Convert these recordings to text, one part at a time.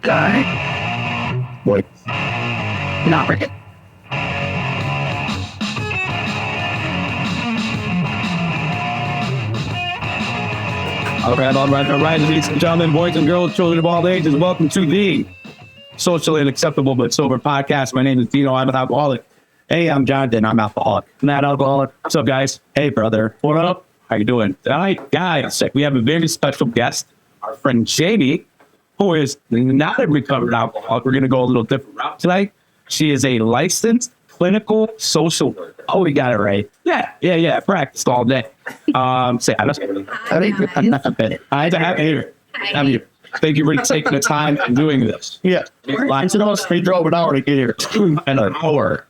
Guy. What? Not right. All right, ladies and gentlemen, boys and girls, children of all ages, welcome to the Socially Unacceptable But Sober podcast. My name is Dino, I'm an alcoholic. Hey, I'm Jonathan, I'm alcoholic. Not alcoholic. What's up, guys? Hey, brother. What up? How you doing? Tonight, guys, we have a very special guest, our friend Jaime, who is not a recovered alcoholic. We're going to go a little different route tonight. She is a licensed clinical social worker. Oh, we got it right. Yeah. Practiced all day. Say hi. Hi, here. I'm here. Thank you for taking the time and doing this. Yeah. Lines it us. They drove an hour to get here. And an hour.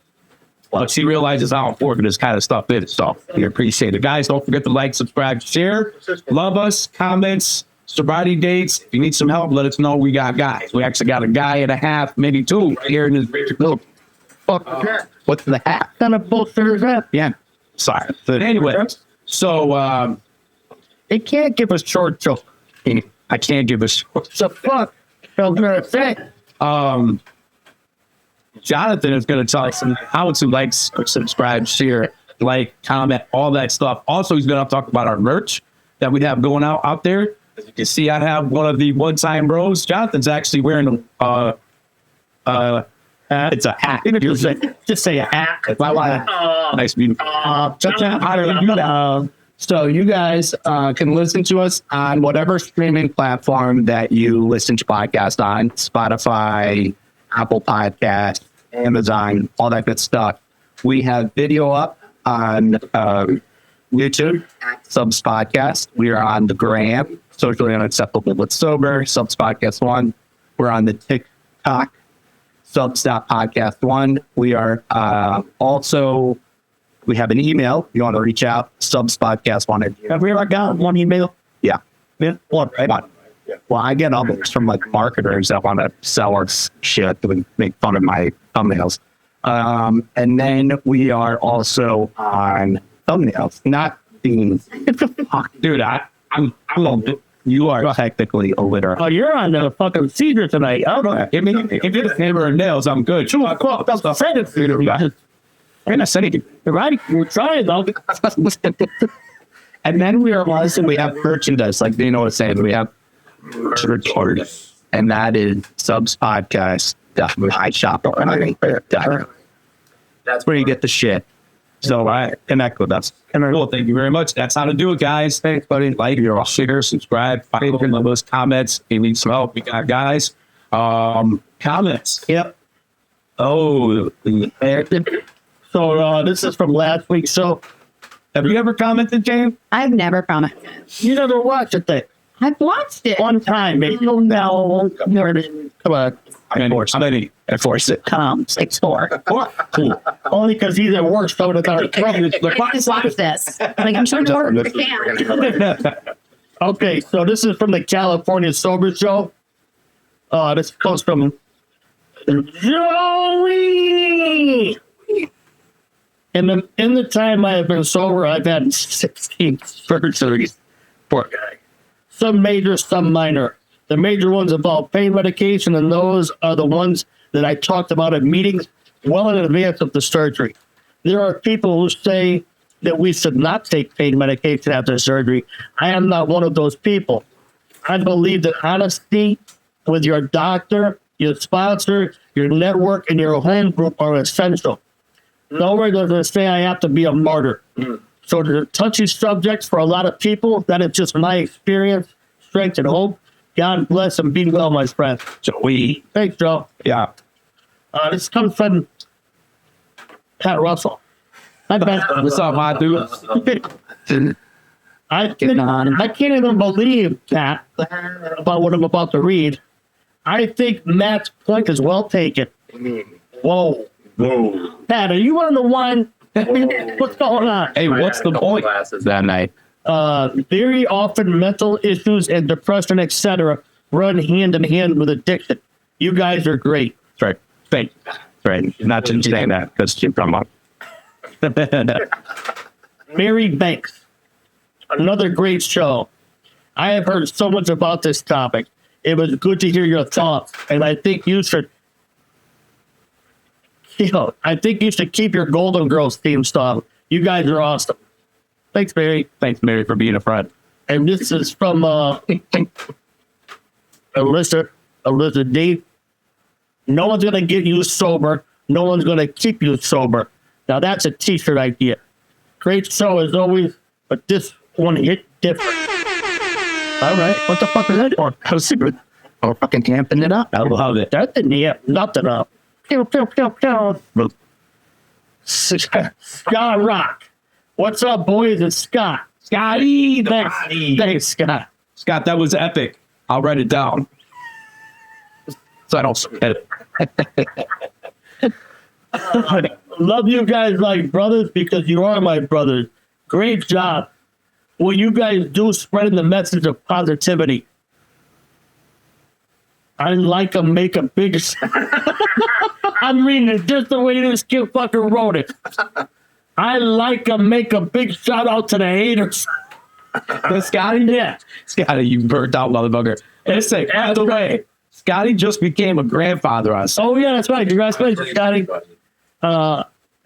Well, she realizes how important this kind of stuff is. So we appreciate it. Guys, don't forget to like, subscribe, share. Love us. Comments. Sobriety dates. If you need some help, let us know. We got guys. We actually got a guy and a half, maybe two, right here in this building. What's the hat? Kind of bullshit is that? Yeah. Sorry. But anyway, so it can't give us short joke. I can't give us short. So fuck. I was gonna say. Jonathan is gonna tell us how to like, subscribe, share, like, comment, all that stuff. Also, he's gonna talk about our merch that we have going out there. As you can see, I have one of the one-time bros. Jonathan's actually wearing it's a hat. Just say a hat. Nice, beautiful. So you guys can listen to us on whatever streaming platform that you listen to podcasts on. Spotify, Apple Podcasts, Amazon, all that good stuff. We have video up on YouTube, Subs Podcast. We are on the Gram, Socially Unacceptable But Sober, Subs Podcast 1. We're on the TikTok, Subs.podcast 1. We are also, we have an email. You want to reach out, subspodcast1. Have we ever got one email? Yeah. One, right? One. Well, I get others from like marketers that want to sell us shit and make fun of my thumbnails. And then we are also on thumbnails, not themes. Dude, I'm you are technically illiterate. Oh, you're on the fucking Caesar tonight. I don't know. If you just hammer and nails, I'm good. Sure, that's the same thing. I'm said it. You're right. We're trying, though. And then we have merchandise, like Dino was saying. We have merch, and that is Subs Podcast. I shop. That's where you get the shit. So connect with us. Cool. Thank you very much. That's how to do it, guys. Thanks, buddy. Like, share, subscribe, favorite, love those comments. If you need some help, we got guys. Comments. Yep. Oh, so this is from last week. So, have you ever commented, James? I've never commented. You never watched it, then? I've watched it one time. Maybe you'll know. Come on. I enforce it. 6'4". Cool. Only because he's at work, so it's our watch this. Like, I'm trying to work. I can't. Okay, so this is from the California Sober Show. This comes from Joey. In the time I have been sober, I've had 16 surgeries. Poor guy. Some major, some minor. The major ones involve pain medication, and those are the ones that I talked about at meetings well in advance of the surgery. There are people who say that we should not take pain medication after surgery. I am not one of those people. I believe that honesty with your doctor, your sponsor, your network, and your home group are essential. Nowhere does it say I have to be a martyr. So the touchy subjects for a lot of people, that is just my experience, strength, and hope. God bless and be well, my friend. Joey. Thanks, Joe. Yeah. This comes from Pat Russell. What's up, my dude? I can't even believe that about what I'm about to read. I think Matt's point is well taken. Whoa. Pat, are you on the one? What's going on? Hey, what's the point that night? Very often mental issues and depression, etc., run hand in hand with addiction. You guys are great. That's right. Thank you. That's right. Not to say that because you're from up. Mary Banks. Another great show. I have heard so much about this topic. It was good to hear your thoughts, and I think you should. I think you should keep your Golden Girls theme song. You guys are awesome. Thanks, Mary. Thanks, Mary, for being a friend. And this is from Alyssa D. No one's going to get you sober. No one's going to keep you sober. Now, that's a t-shirt idea. Great show as always, but this one hit different. All right. What the fuck is that for? I was super. Oh, fucking amping it up. I love it. That didn't amp nothing up. Pew, pew, pew, pew. Scott Rock. What's up, boys? It's Scott. Scotty. Thanks, Scott. Scott, that was epic. I'll write it down. So I don't forget it. Love you guys like brothers because you are my brothers. Great job. What you guys do spreading the message of positivity. I like to make a big... I'm reading it just the way this kid fucking wrote it. I like to make a big shout out to the haters. Scotty? Yeah. Scotty, you burnt out motherfucker. Listen, by the way, Scotty just became a grandfather on Sunday. Oh, yeah, that's right. Congratulations, Scotty.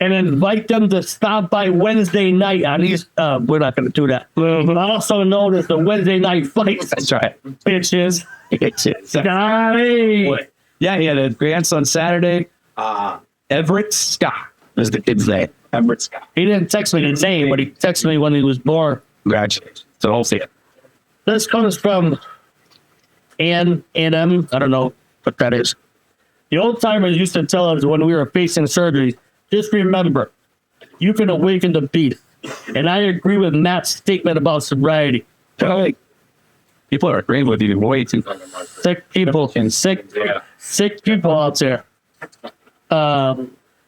And invite them to stop by Wednesday night on these. We're not going to do that. Also known as the Wednesday night fights. That's right. Bitches. Bitches. Scotty. Yeah, he had a grandson Saturday. Everett Scott is the kid's name. Everett Scott. He didn't text me the name, but he texted me when he was born. Congratulations. So I'll see it. This comes from Ann M. I don't know what that is. The old timers used to tell us when we were facing surgery, just remember, you can awaken the beast. And I agree with Matt's statement about sobriety. People are agreeing with you way too. Sick people and sick people out there. I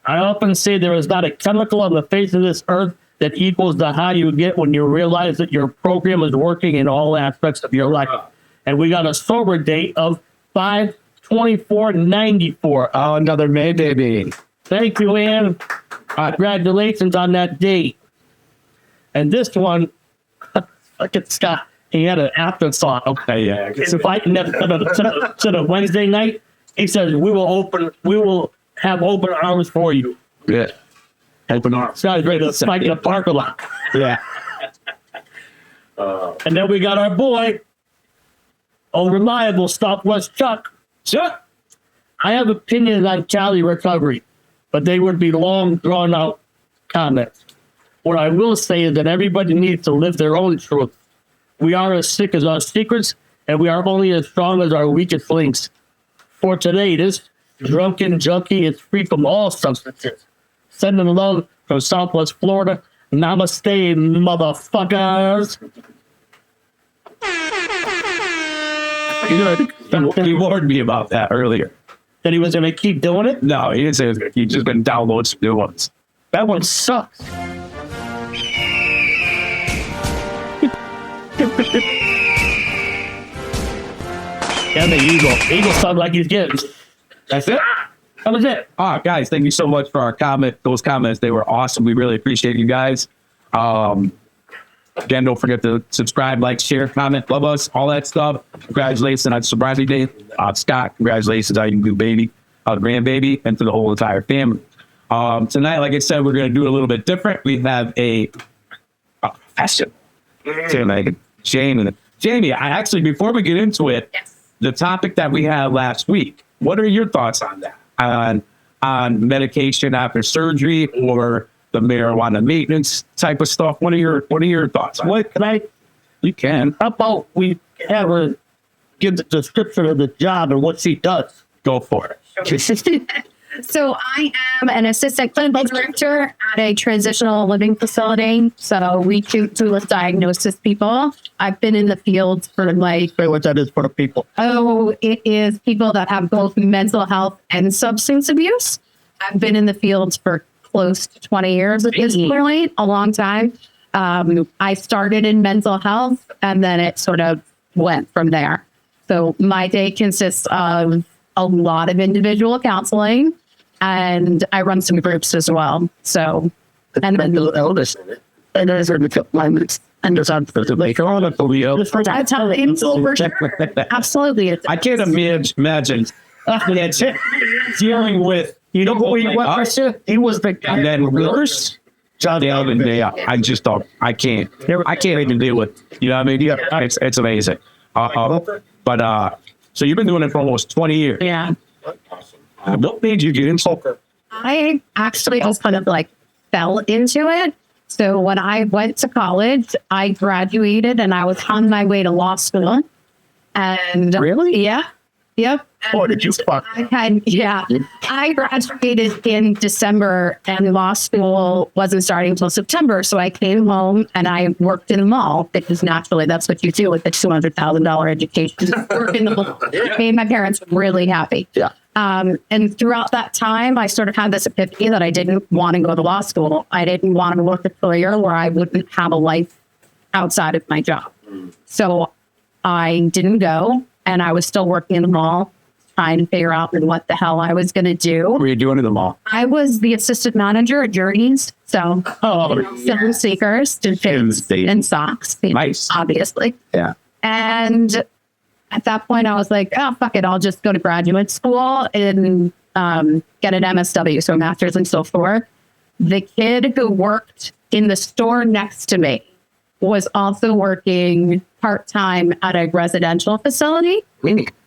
often say there is not a chemical on the face of this earth that equals the high you get when you realize that your program is working in all aspects of your life. And we got a sober date of 5/24/94. Oh, another May baby. Thank you, Ann. Congratulations on that date. And this one, look at Scott. He had an afterthought. Okay, yeah. It's inviting them to the Wednesday night. He says, we will have open arms for you. Yeah. Open arms. Scott is ready to spike in the parking lot. Yeah. And then we got our boy, reliable Southwest Chuck. Chuck. I have opinions on Cali recovery, but they would be long, drawn-out comments. What I will say is that everybody needs to live their own truth. We are as sick as our secrets, and we are only as strong as our weakest links. For today, this drunken junkie is free from all substances. Sending love from Southwest Florida. Namaste, motherfuckers. You know, he warned me about that earlier. That he was going to keep doing it? No, he didn't say it was good. He just been download some new ones. That one sucks. Yeah, the Eagle. Eagle sounds like he's getting. That's it. That was it. Guys, thank you so much for our those comments. They were awesome. We really appreciate you guys. Again, don't forget to subscribe, like, share, comment, love us, all that stuff. Congratulations on sobriety day. Scott, congratulations on your new baby, grandbaby, and to the whole entire family. Tonight, like I said, we're going to do it a little bit different. We have a question. Jamie, I actually, before we get into it, the topic that we had last week, what are your thoughts on that? On medication after surgery or the marijuana maintenance type of stuff? What are your thoughts on What can I? You can. How about we have her give the description of the job and what she does? Go for it. So I am an assistant clinical director at a transitional living facility. So we treat dual diagnosis people. I've been in the field for like, Say what that is for the people. it is people that have both mental health and substance abuse. I've been in the field for close to 20 years at this point, a long time. I started in mental health and then it sort of went from there. So my day consists of a lot of individual counseling, and I run some groups as well. So, and then Mental illness in it. And there's a And there's unfortunately, That's how it's over. Absolutely. It's, I can't imagine dealing with, you know who he was? He was the guy. and then worse. Johnny Alvin, yeah, I just don't. I can't even deal with. You know what I mean? Yeah, it's amazing. So you've been doing it for almost 20 years. yeah. What made you get into it? I actually just kind of like fell into it. So when I went to college, I graduated and I was on my way to law school. And Really? yeah. Yep. Oh, did you fuck? I graduated in December and law school wasn't starting until September. So I came home and I worked in the mall because naturally that's what you do with a $200,000 education. Work in the mall. Made my parents really happy. Yeah. And throughout that time, I sort of had this epiphany that I didn't want to go to law school. I didn't want to work a career where I wouldn't have a life outside of my job. So I didn't go. And I was still working in the mall, trying to figure out what the hell I was going to do. What were you doing in the mall? I was the assistant manager at Journeys. So, selling sneakers and fits and socks. Nice. Obviously. Yeah. And at that point, I was like, oh, fuck it. I'll just go to graduate school and get an MSW, so a master's and so forth. The kid who worked in the store next to me was also working part-time at a residential facility.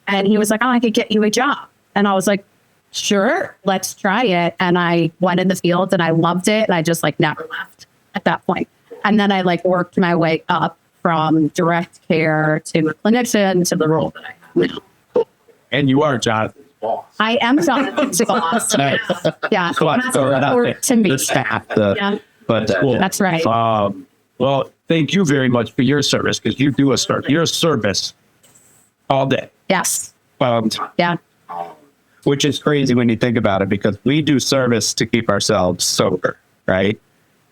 And he was like, oh, I could get you a job. And I was like, sure, let's try it. And I went in the field and I loved it. And I just like never left at that point. And then I like worked my way up from direct care to a clinician to the role that I have now. And you are Jonathan's boss. I am Jonathan's boss. Yeah. So I throw that out there. To me. The staff, Yeah. but That's right. Well, thank you very much for your service because you do your service all day. Yes. Time. Yeah. Which is crazy when you think about it, because we do service to keep ourselves sober, right?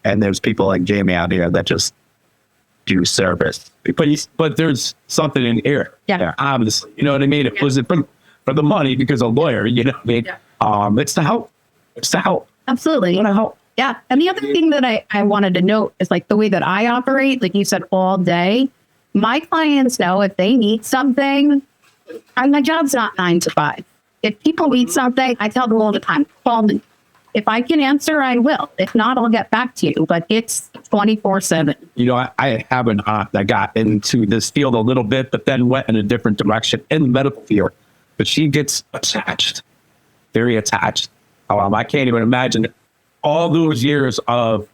And there's people like Jamie out here that just do service. But there's something in here. Yeah. Obviously, you know what I mean? It wasn't for the money because a lawyer, you know what I mean? Yeah. It's to help. It's to help. Absolutely. To help. Yeah. And the other thing that I wanted to note is like the way that I operate, like you said, all day, my clients know if they need something, and my job's not 9 to 5. If people need something, I tell them all the time, call me. If I can answer, I will. If not, I'll get back to you. But it's 24/7. You know, I have an aunt that got into this field a little bit, but then went in a different direction in the medical field. But she gets attached, very attached. I can't even imagine all those years of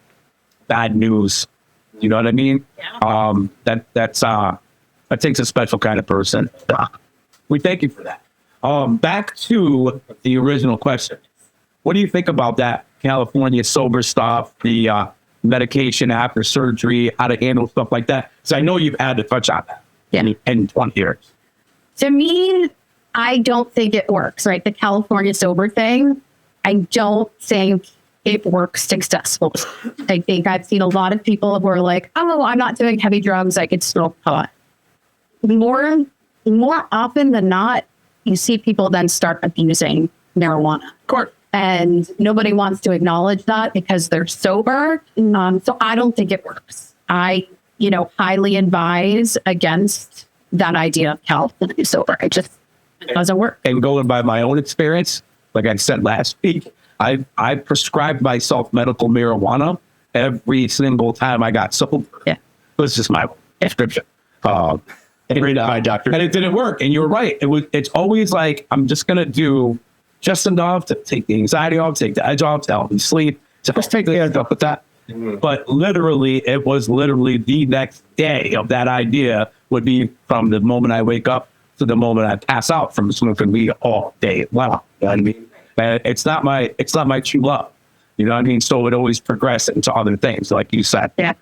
bad news. You know what I mean? Yeah. That takes a special kind of person. We thank you for that. Back to the original question. What do you think about that California sober stuff, the medication after surgery, how to handle stuff like that? Because I know you've had to touch on that in 20 years. To me, I don't think it works, right? The California sober thing, I don't think it works successfully. I think I've seen a lot of people who are like, oh, I'm not doing heavy drugs, I could smoke pot. More often than not, you see people then start abusing marijuana. Of course. And nobody wants to acknowledge that because they're sober. So I don't think it works. I, highly advise against that idea of California sober. It doesn't work. And going by my own experience, like I said last week, I prescribed myself medical marijuana every single time I got sober. Yeah. It was just my prescription. My doctor. And it didn't work. And you're right. It's always like, I'm just going to do just enough to take the anxiety off, take the edge off, to help me sleep. So just take the edge off with that. Mm-hmm. But it was literally the next day of that idea would be from the moment I wake up to the moment I pass out from smoking weed all day long. You know what I mean? And it's not my true love. You know what I mean? So it always progressed into other things, like you said. Yeah.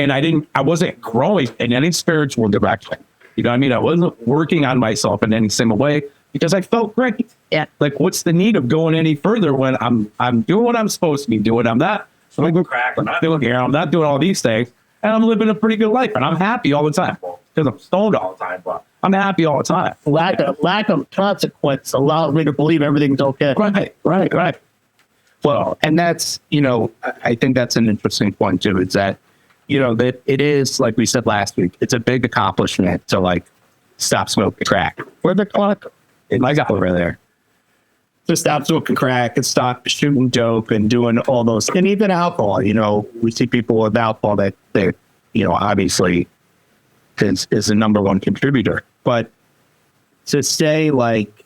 And I wasn't growing in any spiritual direction. You know what I mean? I wasn't working on myself in any single way because I felt great. Yeah. Like, what's the need of going any further when I'm doing what I'm supposed to be doing? I'm not smoking crack. I'm not doing heroin. I'm not doing all these things. And I'm living a pretty good life. And I'm happy all the time. Because I'm stoned all the time. But I'm happy all the time. Lack of consequence allowed me to believe everything's okay. Right. Well, and that's, I think that's an interesting point too, is that that it is, like we said last week, it's a big accomplishment to like stop smoking crack. Where the clock? It might got over there. To stop smoking crack and stop shooting dope and doing all those, and even alcohol. We see people with alcohol that obviously is the number one contributor. But to say like,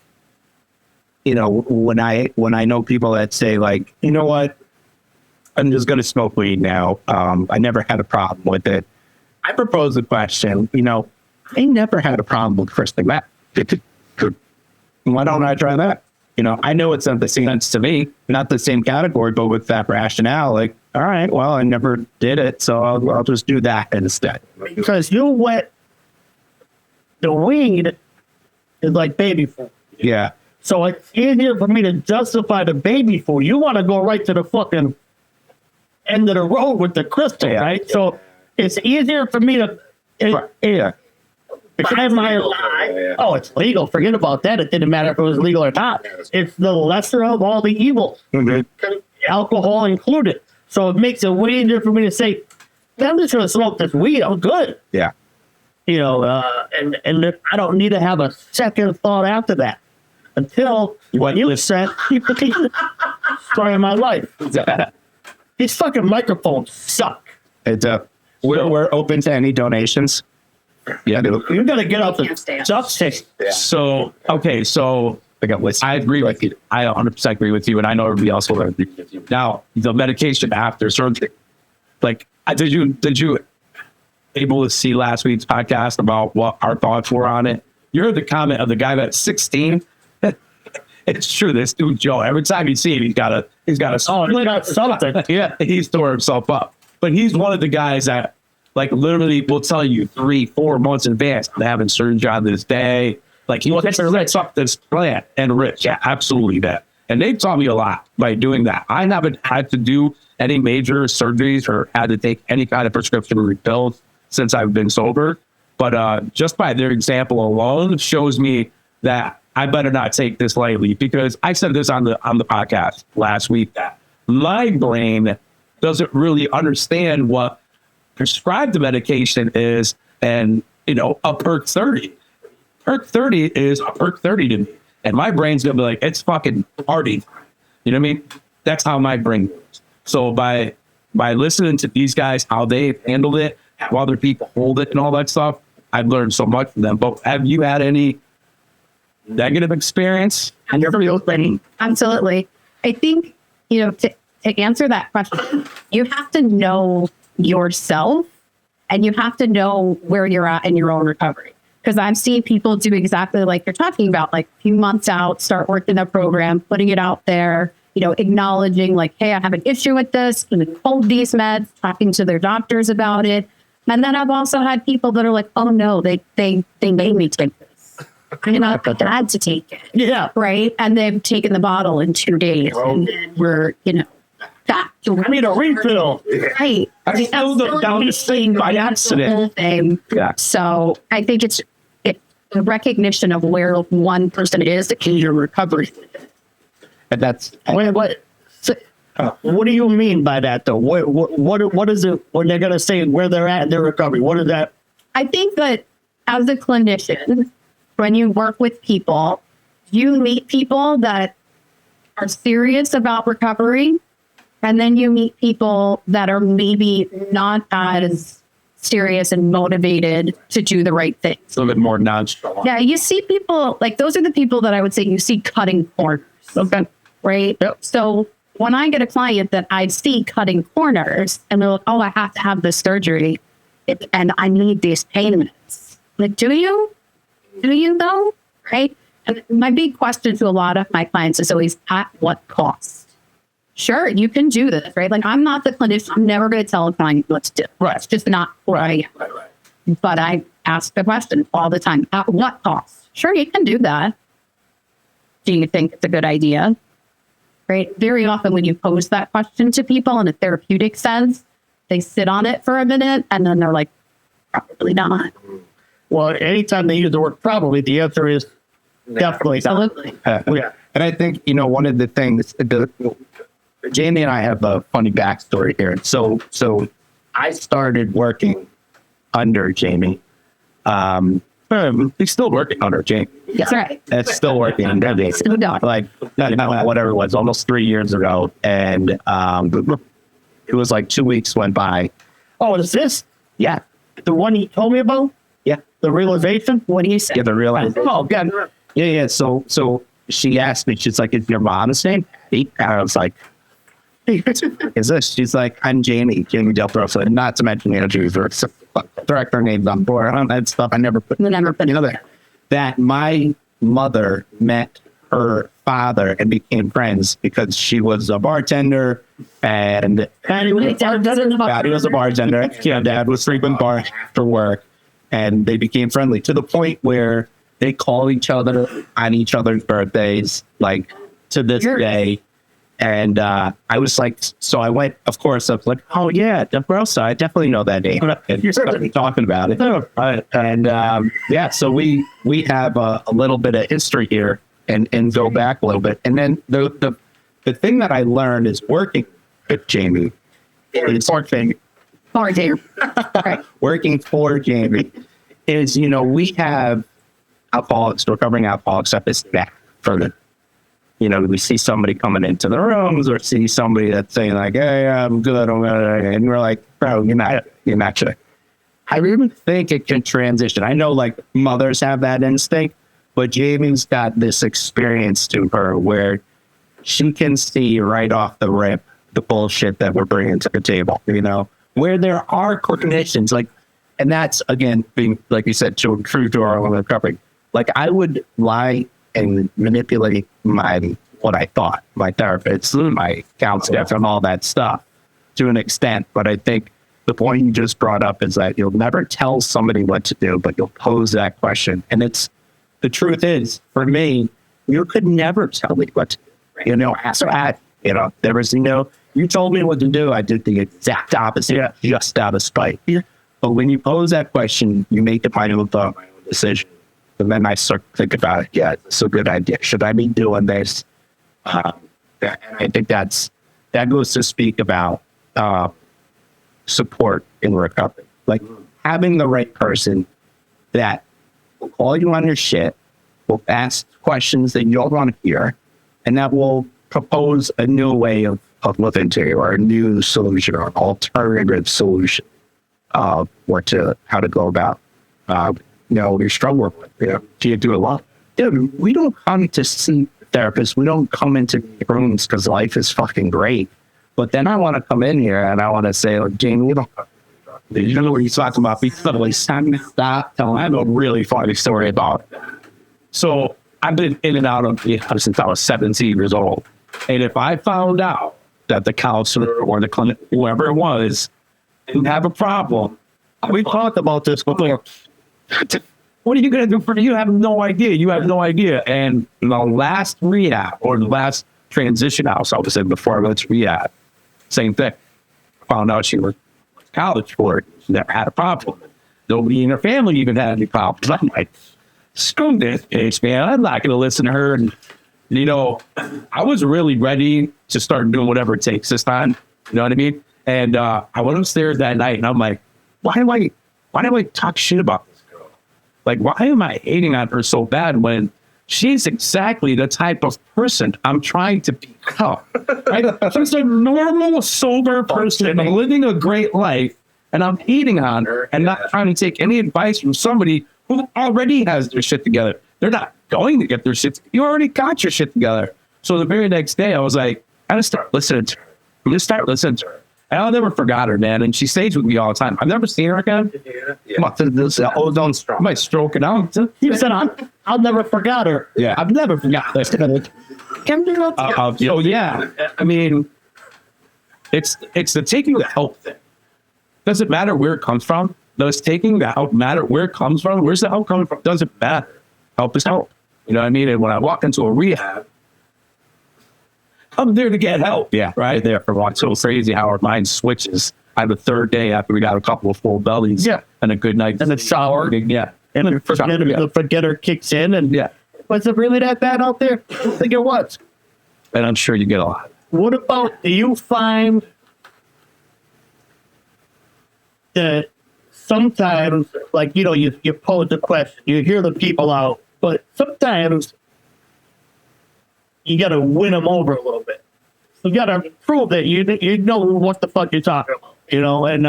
when I know people that say like, you know what, I'm just going to smoke weed now. I never had a problem with it. I propose the question, I never had a problem with crystal meth. Why don't I try that? I know it's not the same sense to me, not the same category, but with that rationale, like, all right, well, I never did it, so I'll just do that instead. Because the weed is like baby food. Yeah. So it's easier for me to justify the baby food. You want to go right to the fucking end of the road with the crystal, right? So it's easier for me to buy my lie. Oh, it's legal. Forget about that. It didn't matter if it was legal or not. It's the lesser of all the evils, alcohol included. So it makes it way easier for me to say, I'm just going to smoke this weed. I'm good. Yeah. And I don't need to have a second thought after that until you said, story of my life. These fucking microphones suck. We're open to any donations. Yeah, You're going to get out the justice. So, okay, so I agree with you. I 100% agree with you, and I know everybody else will agree with you. Now, the medication after surgery, like, did you able to see last week's podcast about what our thoughts were on it? You heard the comment of the guy that's 16. It's true. This dude Joe, every time you see him, he's got a He got something. yeah, he's tore himself up. But he's one of the guys that, like, literally will tell you 3-4 months in advance, I'm having surgery on this day. Like, he wants to set up this plan and rich. Yeah, absolutely that. And they taught me a lot by doing that. I haven't had to do any major surgeries or had to take any kind of prescription pills since I've been sober. But just by their example alone shows me that I better not take this lightly, because I said this on the podcast last week that my brain doesn't really understand what prescribed medication is, and a perk 30. Perk 30 is a perk 30 to me, and my brain's gonna be like, it's fucking party. You know what I mean? That's how my brain goes. So by listening to these guys, how they've handled it, how other people hold it, and all that stuff, I've learned so much from them. But have you had any negative experience? Absolutely. I think, to answer that question, you have to know yourself and you have to know where you're at in your own recovery. Because I've seen people do exactly like you're talking about, like a few months out, start working the program, putting it out there, acknowledging like, hey, I have an issue with this, and hold these meds, talking to their doctors about it. And then I've also had people that are like, oh no, they made me take this. I'm not glad to take it. Yeah. Right. And they've taken the bottle in 2 days. And then we're, back to I need a refill. Right. I spilled them down the sink by accident. Yeah. So I think it's the recognition of where one person is in your recovery. And that's Wait. So, what do you mean by that, though? What is it when they're going to say where they're at in their recovery? What is that? I think that as a clinician, when you work with people, you meet people that are serious about recovery, and then you meet people that are maybe not as serious and motivated to do the right things. A little bit more nonchalant. Yeah, you see people, like those are the people that I would say you see cutting corners. Okay. Right? Yep. So when I get a client that I see cutting corners and they're like, oh, I have to have this surgery and I need these pain meds. Like, do you? Do you though? Right? And my big question to a lot of my clients is always, at what cost? Sure, you can do this, right? Like, I'm not the clinician. I'm never going to tell a client what to do. Right. It's just not who I am. Right. But I ask the question all the time, at what cost? Sure, you can do that. Do you think it's a good idea? Right? Very often when you pose that question to people in a therapeutic sense, they sit on it for a minute and then they're like, probably not. Well, anytime they use the word probably, the answer is definitely not. Absolutely. Yeah. And I think, one of the things, Jamie and I have a funny backstory here. So I started working under Jamie. He's still working under Jamie. That's right. It's still working under Jamie. Still going. Like, whatever it was, almost 3 years ago. And it was like 2 weeks went by. Oh, is this Yeah. the one you told me about? Yeah. The realization? What do you say? Yeah, the real. Oh, God. Yeah. So she asked me, she's like, is your mom's name Patty? And I was like, is this? She's like, I'm Jamie Del Grosso. Not to mention managers or director names on board. That stuff I never put there. That my mother met her father and became friends because she was a bartender and Patty was Patty was a bartender. Yeah, Dad was frequent bar after work, and they became friendly to the point where they call each other on each other's birthdays, like to this day. And I was like, so I went, of course, I was like, oh yeah, Del Grosso, I definitely know that name. And you're talking about it. And yeah, so we have a little bit of history here and go back a little bit. And then the thing that I learned is working with Jamie, it's working working for Jamie is, we have alcoholics, recovering alcoholics at this back for the, we see somebody coming into the rooms or see somebody that's saying like, hey, I'm good. And we're like, bro, you're not sure. I really think it can transition. I know like mothers have that instinct, but Jamie's got this experience to her where she can see right off the rip the bullshit that we're bringing to the table, where there are cognitions, like, and that's again being, like you said, true to our own recovery. Like I would lie and manipulate what I thought, my therapist, my counselor, and all that stuff to an extent. But I think the point you just brought up is that you'll never tell somebody what to do, but you'll pose that question. And the truth is, for me, you could never tell me what to do. There was, you told me what to do. I did the exact opposite, just out of spite. But when you pose that question, you make it my own decision. And then I start to think about it. Yeah, it's a good idea. Should I be doing this? And I think that goes to speak about support in recovery. Like having the right person that will call you on your shit, will ask questions that you don't want to hear, and that will propose a new way of living to you, or a new solution, or an alternative solution, or to how to go about your struggle with. Do you do a lot? Dude, we don't come to see therapists. We don't come into rooms because life is fucking great. But then I want to come in here and I want to say, like, Jamie, you know what you're talking about? Stop telling. I have a really funny story about it. So I've been in and out of since I was 17 years old. And if I found out that the counselor or the clinic, whoever it was, didn't have a problem, we talked about this before. What are you going to do for me? You have no idea. You have no idea. And the last rehab, or the last transition house, I was in before I went to rehab, same thing. Found out she was college for it. She never had a problem. Nobody in her family even had any problems. I'm like, screw this bitch, man. I'm not going to listen to her. And, I was really ready to start doing whatever it takes this time. You know what I mean? And I went upstairs that night and I'm like, why do I talk shit about this girl? Like, why am I hating on her so bad when she's exactly the type of person I'm trying to become? Right? She's a normal, sober person living a great life, and I'm hating on her and not trying to take any advice from somebody who already has their shit together. They're not going to get their shit. You already got your shit together. So the very next day, I was like, I gotta start listening to her. I'm gonna start listening to her. And I'll never forgot her, man. And she stays with me all the time. I've never seen her again. This ozone stroke. I might stroke it out. You said, I'll never forgot her. Yeah, I've never forgot this. Yeah. I mean, it's the taking the help thing. Doesn't matter where it comes from. Does taking the help matter where it comes from? Where's the help coming from? Doesn't matter. Help is help. You know what I mean? And when I walk into a rehab, I'm there to get help. Yeah, right there for once. So crazy how our mind switches. I have a third day after we got a couple of full bellies. Yeah, and a good night and a shower. Yeah, and the forgetter kicks in. And yeah, was it really that bad out there? I don't think it was. And I'm sure you get a lot. What about? Do you find that sometimes, like, you know, you pose the question, you hear the people out, but sometimes you got to win them over a little bit. You got to prove that you know what the fuck you're talking about, you know. And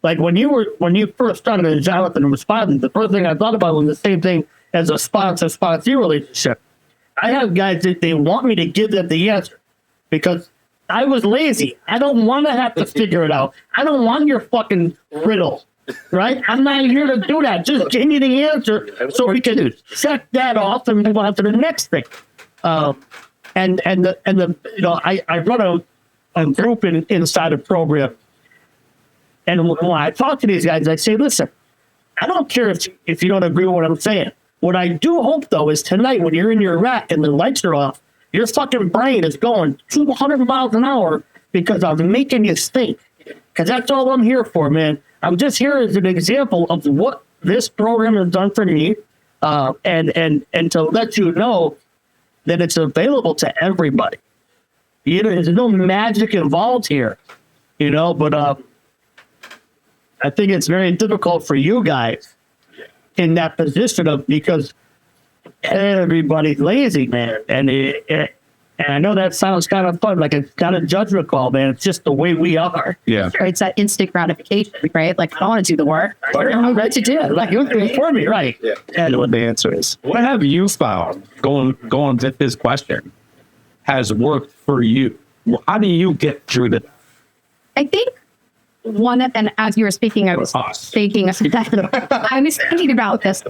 like when you first started as Jonathan responding, the first thing I thought about was the same thing as a sponsor-sponsee relationship. I have guys that they want me to give them the answer because I was lazy. I don't want to have to figure it out. I don't want your fucking riddle, right? I'm not here to do that. Just give me the answer so we can check that off and move on to the next thing. And the you know, I run a group inside a program, and when I talk to these guys, I say, listen, I don't care if you don't agree with what I'm saying. What I do hope, though, is tonight when you're in your rack and the lights are off, your fucking brain is going 200 miles an hour because I'm making you think. Because that's all I'm here for, man. I'm just here as an example of what this program has done for me, and to let you know that it's available to everybody. You know, there's no magic involved here, you know, but I think it's very difficult for you guys in that position of because everybody's lazy, man. And and I know that sounds kind of fun, like it's kind of judgment call, man. It's just the way we are. Yeah. Sure, it's that instant gratification, right? Like, I don't want to do the work. I'm ready to do it. Like, you're doing it for me, right? Yeah. And what the answer is. What have you found, going with this question, has worked for you? How do you get through that? I think and as you were speaking, I was thinking about this.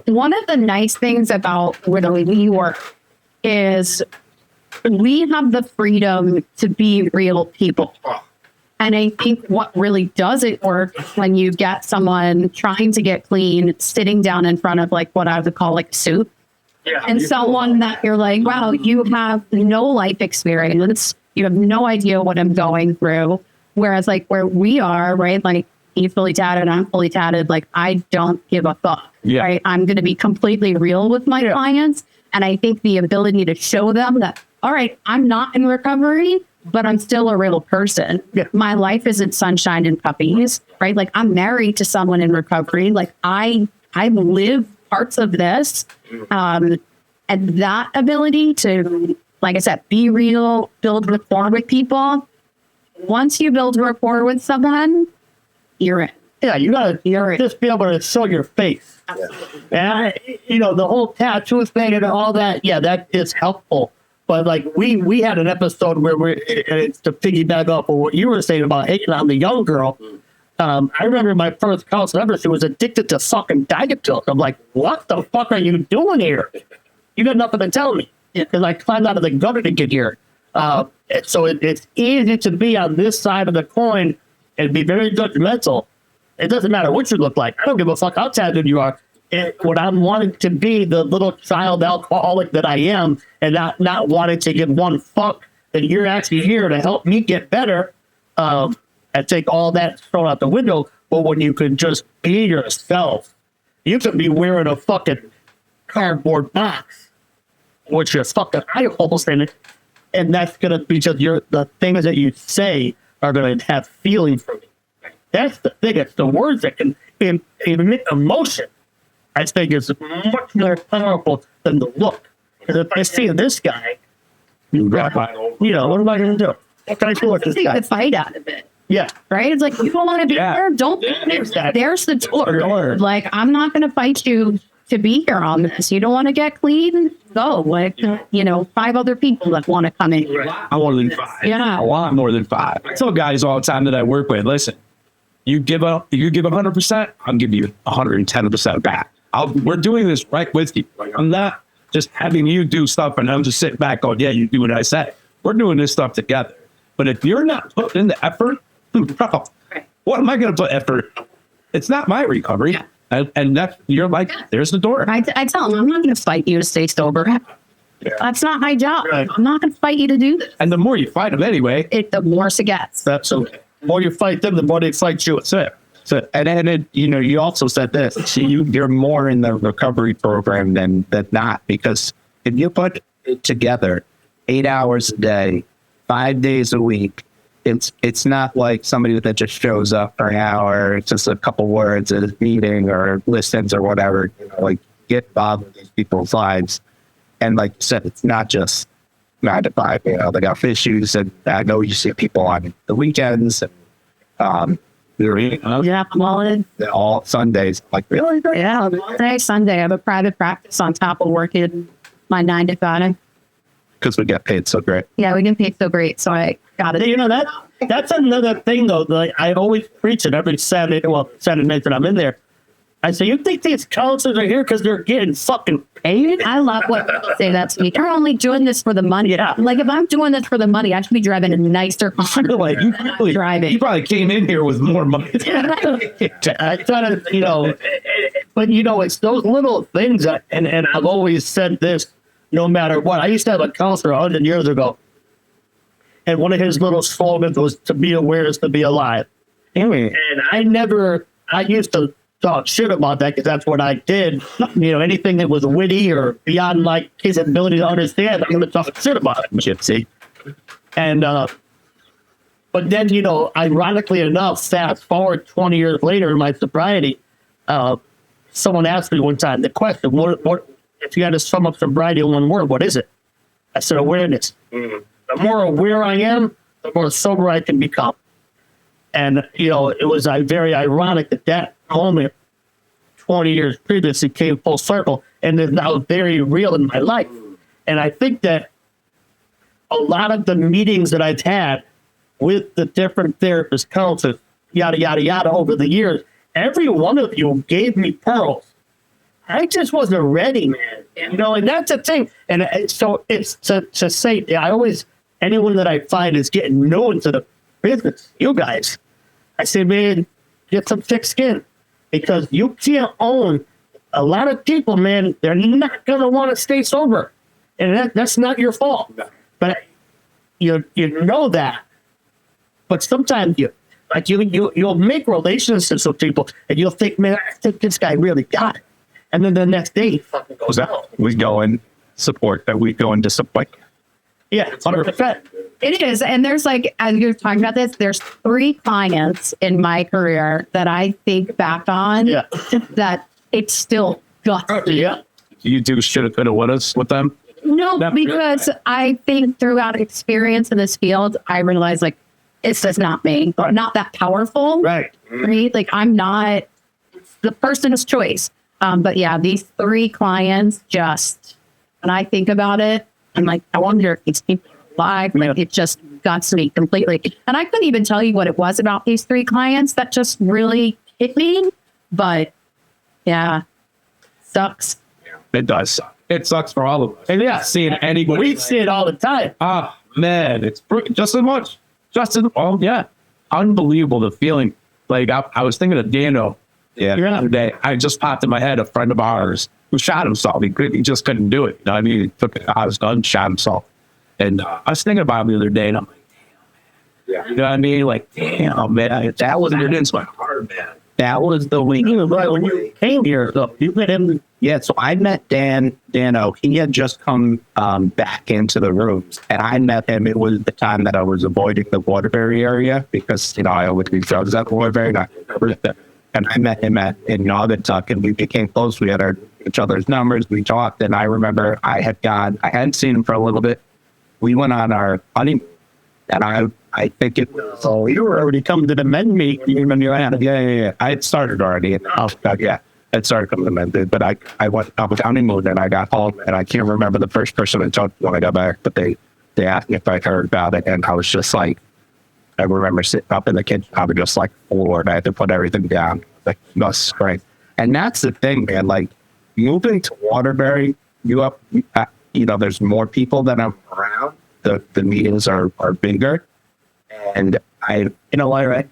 One of the nice things about where we work is we have the freedom to be real people. And I think what really doesn't work is when you get someone trying to get clean, sitting down in front of like what I would call like soup. Yeah, and someone that you're like, wow, you have no life experience. You have no idea what I'm going through. Whereas like where we are, right? Like he's fully tatted, I'm fully tatted. Like I don't give a fuck, right? I'm going to be completely real with my clients. And I think the ability to show them that, all right, I'm not in recovery, but I'm still a real person. My life isn't sunshine and puppies, right? Like I'm married to someone in recovery. Like I live parts of this. And that ability to, like I said, be real, build rapport with people. Once you build rapport with someone, you're in. Yeah, you gotta just be able to show your face. And you know, the whole tattoo thing and all that, yeah, that is helpful. But like we had an episode where it's to piggyback off of what you were saying about hating on the young girl. I remember my first counselor ever, she was addicted to fucking diet pills. I'm like, what the fuck are you doing here? You got nothing to tell me. Because I climbed out of the gutter to get here. So it's easy to be on this side of the coin and be very judgmental. It doesn't matter what you look like. I don't give a fuck how talented you are. When I'm wanting to be the little child alcoholic that I am and not wanting to give one fuck that you're actually here to help me get better, I take all that thrown out the window. But when you can just be yourself, you could be wearing a fucking cardboard box with your fucking eye holes in it. And that's going to be just the things that you say are going to have feeling for me. That's the thing. It's the words that can emit emotion. I think it's much more powerful than the look. Because if I see this guy, you know, what am I going to do? What can I do with this guy? The fight out of it. Yeah. Right? It's like, you don't want to be there. Don't be there. There's the door. Like, I'm not going to fight you to be here on this. You don't want to get clean? Go. Like, you know, 5 other people that want to come in. I want more than 5. Yeah. I want more than 5. I tell guys all the time that I work with, listen, you give 100%, I'll give you 110% back. We're doing this right with you. Like, I'm not just having you do stuff and I'm just sitting back going, yeah, you do what I say. We're doing this stuff together. But if you're not putting in the effort, bro, what am I going to put effort? It's not my recovery. Yeah. And that's, you're like, there's the door. I tell them, I'm not going to fight you to stay sober. Yeah. That's not my job. Right. I'm not going to fight you to do this. And the more you fight them anyway, the worse it gets. That's okay. The more you fight them, the more they fight you. That's it. So, and then, you know, you also said this. See, you're more in the recovery program than not, because if you put it together 8 hours a day, 5 days a week, it's not like somebody that just shows up for an hour, it's just a couple words at a meeting or listens or whatever. Like get involved with these people's lives. And like you said, it's not just 9 to 5. They got issues, and I know you see people on the weekends and Yeah, well, all Sundays. Like really? yeah. Today, Sunday, I have a private practice on top of working my 9 to 5. Because we get paid so great. Yeah, we get paid so great, so I got it. That's another thing though. Like I always preach it every Saturday night that I'm in there. I say, you think these counselors are here because they're getting fucking paid? I love when people say that to me. You're only doing this for the money. Yeah. Like, if I'm doing this for the money, I should be driving a nicer car. Like, driving. you probably came in here with more money. I thought, but it's those little things. And I've always said this, no matter what. I used to have a counselor 100 years ago. And one of his little slogans was, to be aware is to be alive. And I used to talk shit about that because that's what I did. Anything that was witty or beyond like his ability to understand, I'm going to talk shit about it. Gypsy. And, but then, ironically enough, fast forward 20 years later in my sobriety, someone asked me one time the question, what if you had to sum up sobriety in one word, what is it? I said, awareness. The more aware I am, the more sober I can become. And, it was very ironic that moment 20 years previously came full circle and is now very real in my life. And I think that a lot of the meetings that I've had with the different therapists, counselors, yada, yada, yada, over the years, every one of you gave me pearls. I just wasn't ready, man. And that's the thing. And so it's to say, anyone that I find is getting new into the business, you guys, I say, man, get some thick skin because you can't own a lot of people, man. They're not going to want to stay sober. And that's not your fault. But you know that. But sometimes you'll make relationships with people and you'll think, man, I think this guy really got it. And then the next day he fucking goes out. We go and support that. We go and disappoint. Yeah, 100%. It is. And there's like, as you're talking about this, there's 3 clients in my career that I think back on that it's still guts. Yeah. You do should have, could have, would have with them? No, because I think throughout experience in this field, I realized like, it's just not me. I'm not that powerful. Right. Right? Like I'm not the person's choice. But yeah, these 3 clients just, when I think about it, I'm like, I wonder if these people are alive. Like it just guts me completely. And I couldn't even tell you what it was about these 3 clients that just really hit me. But yeah, sucks. It does suck. It sucks for all of us. And Seeing anybody. we see it all the time. Man, it's just as much. Unbelievable, the feeling. Like I was thinking of Dano the other day. I just popped in my head a friend of ours who shot himself. He just couldn't do it. I mean, he took it out of his gun, shot himself. And I was thinking about him the other day, and I'm like, damn. You know what I mean? Like, damn, man, that was against my heart, man. That was the week. Right when you came here, though, you met him. Yeah, so I met Dano. He had just come back into the rooms, and I met him. It was the time that I was avoiding the Waterbury area because, I always do drugs at Waterbury. And I met him in Naugatuck, and we became close. We had each other's numbers. We talked, and I remember I hadn't seen him for a little bit. We went on our honeymoon, and I think it was. Oh, you were already coming to the men meet. You remember? Yeah. I had started already. And, I'd started coming to the men, but I went on the honeymoon, and I got home, and I can't remember the first person I talked to when I got back, but they asked me if I heard about it, and I was just like, I remember sitting up in the kitchen, I was just like floored. I had to put everything down. Like, that's great. And that's the thing, man. Like, moving to Waterbury, there's more people that I'm around. The meetings are bigger. And why, right?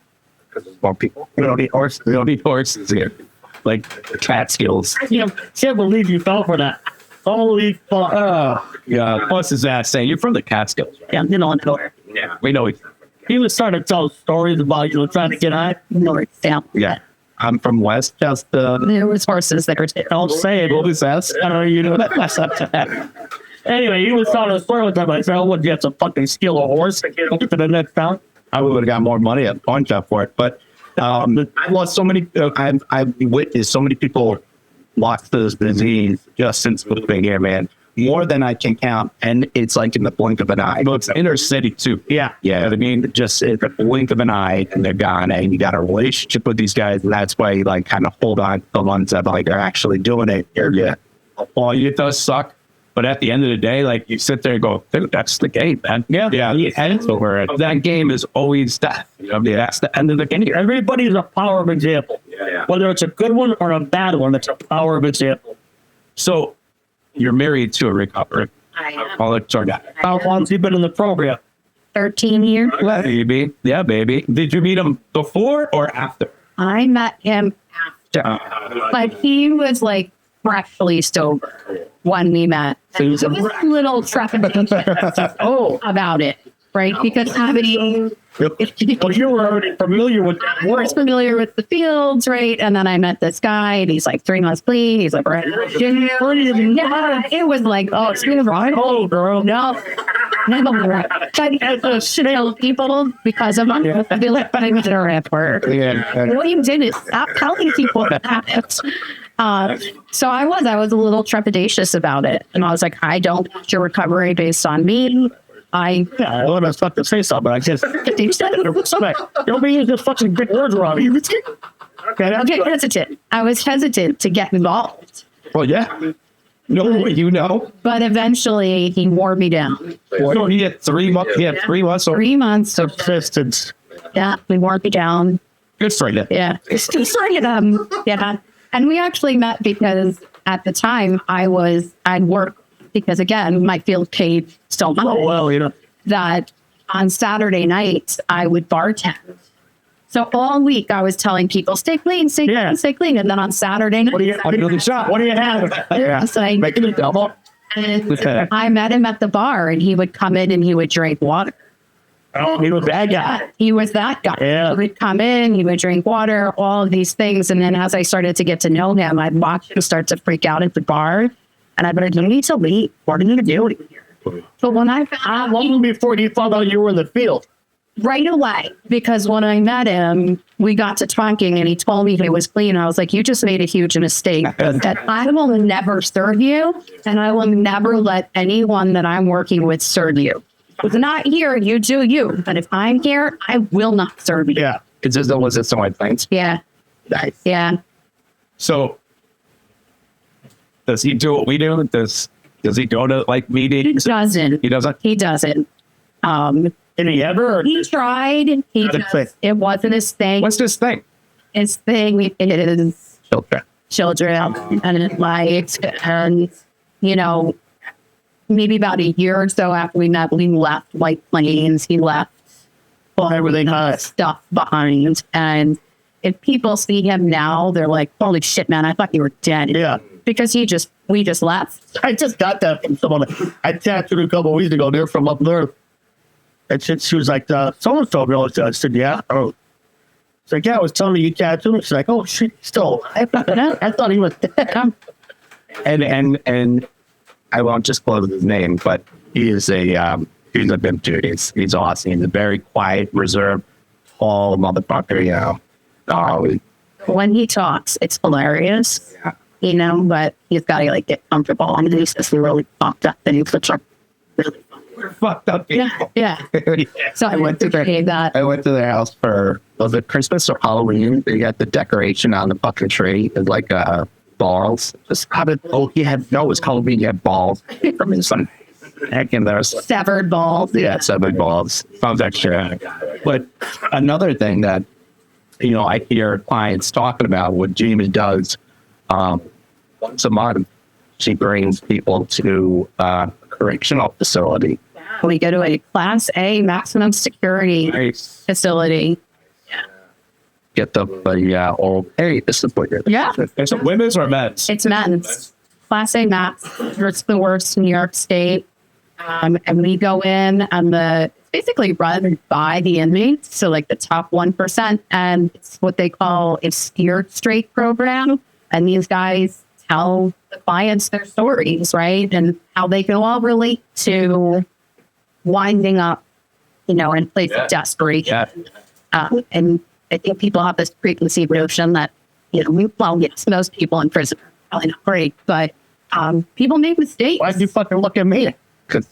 Because there's more people. We don't need horses. We don't need horses here. Like, the Catskills. Can't believe you fell for that. Holy fuck. Yeah. What's his ass saying? You're from the Catskills, right? Yeah, nowhere. Yeah. We know He was starting to tell stories about trying to get high. North, down. Yeah. I'm from Westchester. There was horses there too. Don't say it. What was that? I don't know. Anyway, he was telling a story one time. I said, "Oh, what? You have to fucking steal a horse to get over to the next town?" I would have got more money at pawn shop for it. But I've lost so many. I've witnessed so many people lost this disease just since moving here, man. More than I can count, and it's like in the blink of an eye. Well, it's inner city too. Yeah. I mean, just in the blink of an eye, and they're gone. And you got a relationship with these guys, and that's why you like kind of hold on to the ones that like are actually doing it. Yeah. Well, it does suck, but at the end of the day, like you sit there and go, dude, that's the game, man. Yeah. And it's over it. That game is always death. You know, that's the end of the game. Everybody's a power of example. Yeah. Whether it's a good one or a bad one, it's a power of example. So you're married to a recovery. I am. How long's he been in the program? 13 years. Baby. Yeah, baby. Did you meet him before or after? I met him after, but he was like freshly sober when we met. So he was I was a little trepidation about it, right? Because having Well, you were already familiar with that I was world. familiar with the fields, right? And then I met this guy, and he's like 3 months clean. He's like, right, yeah, it was like, oh, it's been right, oh, girl, no. But tell people because of I feel like I'm at work. Yeah. What you did is stop telling people that. So I was a little trepidatious about it, and I was like, I don't want your recovery based on me. Yeah, I was about to say something. I just don't be using fucking big words around me. Okay, hesitant. I was hesitant to get involved, Well, yeah. No, you know. but eventually he wore me down. So he had 3 months. He had 3 months. So 3 months. So Persistence. yeah, we wore me down. good for you. Yeah. Yeah. And we actually met because at the time I'd work because again, my field paid so much Oh, well, you know. that on Saturday nights I would bartend. So all week I was telling people, stay clean, stay Yeah. clean, stay clean. And then on Saturday night, What do you have? Yeah. it's like, Making it double. and I met him at the bar and he would come in and he would drink water. Oh, he was a bad guy. He was that guy. Yeah. He would come in, he would drink water, all of these things. And then as I started to get to know him, I'd watch him start to freak out at the bar. And I'd be like, you need to leave. What are you doing here? But when I found Long before he found out you were in the field. right away, because when I met him, we got to talking and he told me he was clean. I was like, you just made a huge mistake. That I will never serve you and I will never let anyone that I'm working with serve you. If it's not here, you do you. But if I'm here, I will not serve you. Yeah. It's just the was it so things. Yeah. Nice. Yeah. So does he do what we do? Does he go to like He meetings? doesn't. He doesn't. He doesn't. Did he ever? He tried. He Not a just, thing. it wasn't his thing. What's this thing? His thing is Children. children and like, and you know, maybe about a year or so after we met, we left White Plains. He left Everything high. stuff behind. And if people see him now, they're like, holy shit, man, I thought you were dead. Yeah. Because we just left. I just got that from someone. I tattooed a couple of weeks ago. They're from up north. And she was like, so-and-so village. I said, yeah. Oh. It's like, yeah, I was telling me you tattooed. She's like, oh, shit, he's still alive. I thought he was dead. And I won't just close his name, but he is he's a big dude. He's awesome. He's a very quiet, reserved, tall motherfucker, you know. Oh, When he talks, it's hilarious. yeah. You know, but he's got to like get comfortable. And he's just really fucked up. And he's such a We're fucked up. yeah. So I went to that. I went to their house for, was it Christmas or Halloween? They got the decoration on the fucking tree. It's like balls. Just how did, oh, he had, no, it was Halloween. He had balls from his son. Heck, and there's, Severed balls. yeah, 7 balls. Sounds extra. But another thing that, you know, I hear clients talking about what Jaime does once a month, she brings people to a correctional facility. We go to a Class A maximum security Nice. facility. Get the oral, hey, this is what you're, Yeah. Is it women's or men's? It's men's. Class A max. It's the worst in New York State. And we go in and it's basically run by the inmates. So like the top 1%. And it's what they call a steered straight program. And these guys tell the clients their stories, right? And how they can all relate to winding up in a place of desperation. And I think people have this preconceived notion that, yes, most people in prison are probably not great, but people make mistakes. Why'd you fucking look at me? Because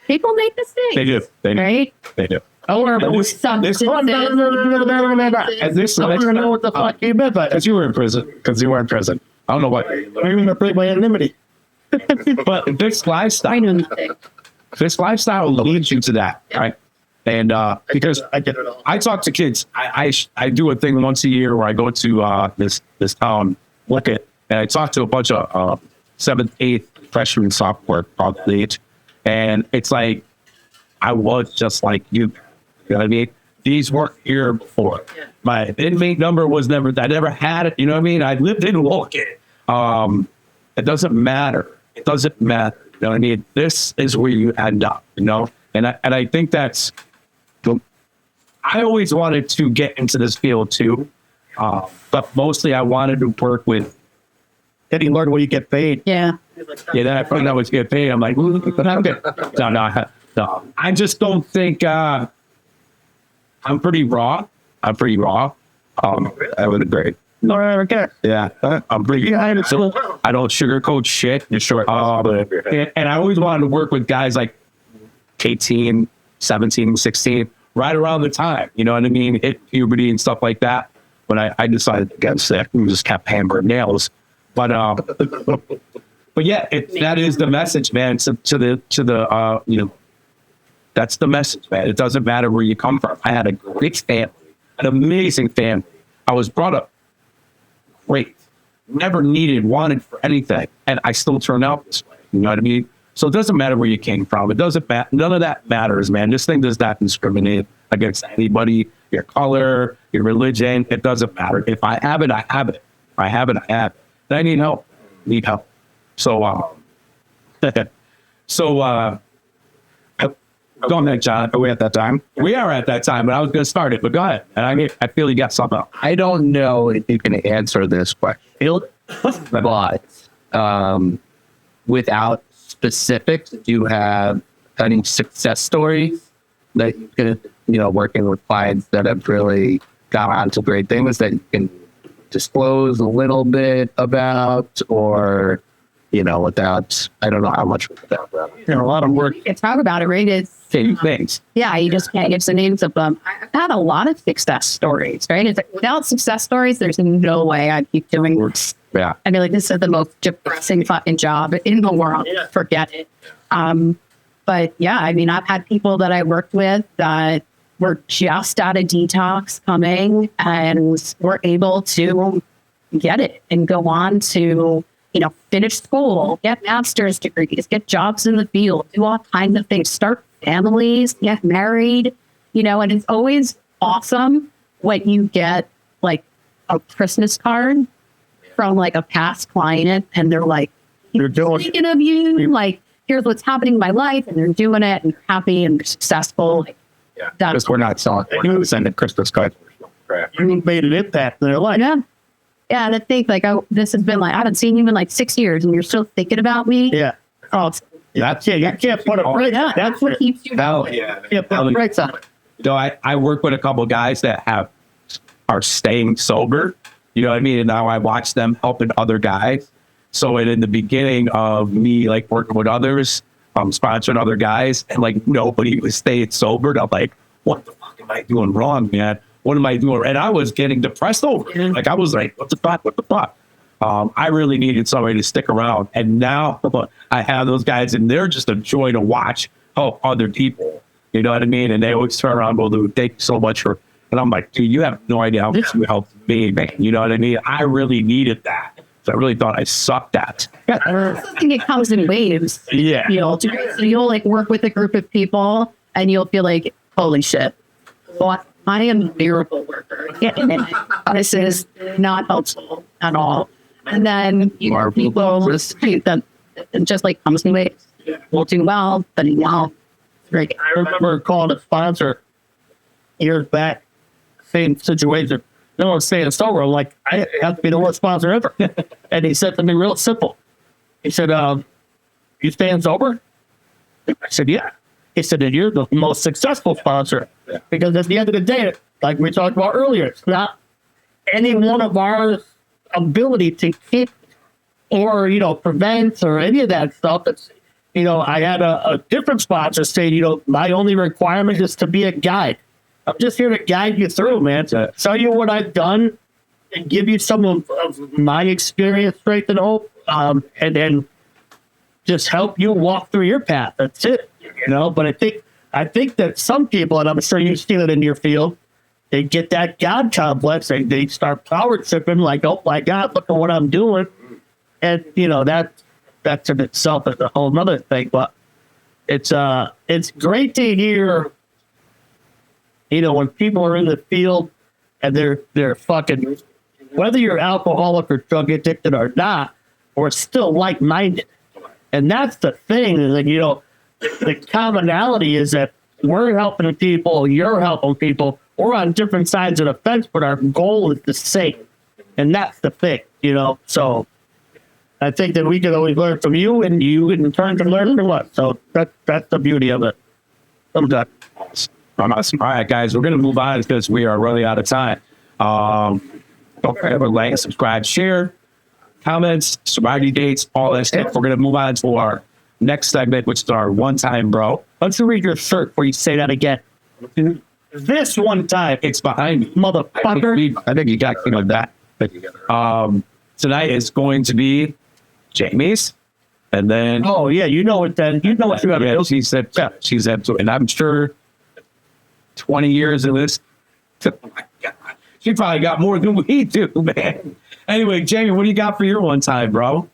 People make mistakes. they do. They do. Right? They do. Or Substances. And this, I don't even know what the fuck you meant by that. because you were in prison. Because you were in prison. I don't know what. I'm going to break my anonymity. But this I lifestyle, know mistake. leads you to that, right? And because I get it all. I talk to kids, I do a thing once a year where I go to this town, look at, and I talk to a bunch of 7th, 8th freshman, sophomore, probably age, and it's like I was just like you. You know what I mean? These weren't here before. My inmate number was never. I never had it. You know what I mean? I lived in Woken. It doesn't matter. It doesn't matter. You know what I mean? This is where you end up. You know, and I think that's. I always wanted to get into this field too, but mostly I wanted to work with. Did he learn where you get paid? Yeah. Yeah, then I found out I was getting paid. I'm like, but I'm good. No. I just don't think. I'm pretty raw. I would agree. Okay. Yeah, I'm pretty. I don't sugarcoat shit. You're short. And I always wanted to work with guys like 18, 17, 16, right around the time. You know what I mean? Hit puberty and stuff like that. When I decided to get sick, we just kept hammering nails. But yeah, that is the message, man. To the that's the message, man. It doesn't matter where you come from. I had a great family, an amazing family. I was brought up great, never wanted for anything, and I still turned out this way. You know what I mean? So it doesn't matter where you came from. It doesn't matter. None of that matters, man. This thing does not discriminate against anybody, your color, your religion. It doesn't matter. If I have it, I have it. If I have it, I have it. And I need help. So, go ahead, John. Are we at that time? We are at that time, but I was going to start it. But go ahead. And I feel you got something else. I don't know if you can answer this question, but without specifics, do you have any success stories that you can, working with clients that have really got on to great things that you can disclose a little bit about, or, without, I don't know how much without that. A lot of work. You can talk about it, right? It's Things. yeah, you just can't give the names of them. I've had a lot of success stories, right? It's like, without success stories, there's no way I'd keep doing this. Yeah. I mean, like, this is the most depressing fucking job in the world. Forget it. But yeah, I mean, I've had people that I worked with that were just out of detox coming and were able to get it and go on to, finish school, get master's degrees, get jobs in the field, do all kinds of things, start families, get married, and it's always awesome when you get like a Christmas card from like a past client and they're like, They're doing thinking of you, like, here's what's happening in my life, and they're doing it and they're happy and they're successful. Like, Yeah. that's Because we're not selling. We're not sending Christmas cards. you made an impact in their life. yeah. Yeah, and I think like this has been like, I haven't seen you in like 6 years and you're still thinking about me. Yeah. Oh, it's, That's Yeah, you can't put a price. yeah, That's what keeps you Hell, Yeah. Yeah, put a price on it. I work with a couple of guys that are staying sober. You know what I mean? And now I watch them helping other guys. So in the beginning of me like working with others, sponsoring other guys, and like nobody was staying sober. And I'm like, what the fuck am I doing wrong, man? What am I doing? And I was getting depressed over it. Like I was like, what the fuck? What the fuck? I really needed somebody to stick around. And now I have those guys, and they're just a joy to watch help other people. You know what I mean? And they always turn around and go, dude, thank you so much for. And I'm like, dude, you have no idea how much you helped me, man. You know what I mean? I really needed that. So I really thought I sucked at. I think it comes in waves. Yeah. So you'll like work with a group of people and you'll feel like, holy shit, well, I am a miracle worker. This is not helpful at all. And then people that it just like comes in waves. We'll do well, but well, great. I remember calling a sponsor years back, same situation. No one's staying sober. I'm like, I have to be the worst sponsor ever. And he said to me, real simple. He said, you staying sober? I said, yeah. He said that you're the most successful sponsor because at the end of the day, like we talked about earlier, it's not any one of our ability to keep or, prevent or any of that stuff. It's, I had a different sponsor say, my only requirement is to be a guide. I'm just here to guide you through, man. To tell you what I've done and give you some of my experience, strength, and hope, and then just help you walk through your path. That's it, But I think that some people, and I'm sure you've seen it in your field, they get that God complex. They start power tripping, like, oh my God, look at what I'm doing, and that's in itself is a whole nother thing. But it's great to hear. When people are in the field and they're fucking, whether you're alcoholic or drug addicted or not, we're still like-minded. And that's the thing, is that, the commonality is that we're helping people, you're helping people, we're on different sides of the fence, but our goal is the same. And that's the thing, So I think that we can always learn from you, and you in turn can learn from us. So that's the beauty of it. I'm done. All right, guys, we're going to move on because we are really out of time. Don't forget to like, subscribe, share, comments, sobriety dates, all that stuff. We're going to move on to our next segment, which is our one time, bro. Let's read your shirt before you say that again. This one time. It's behind me. Motherfucker. I think you got something like that. Tonight is going to be Jaime's. And then. Oh, yeah, you know it then. You know what you have to do. She's absolutely. And I'm sure 20 years of this. Oh my God. She probably got more than we do, man. Anyway, Jaime, what do you got for your one time, bro?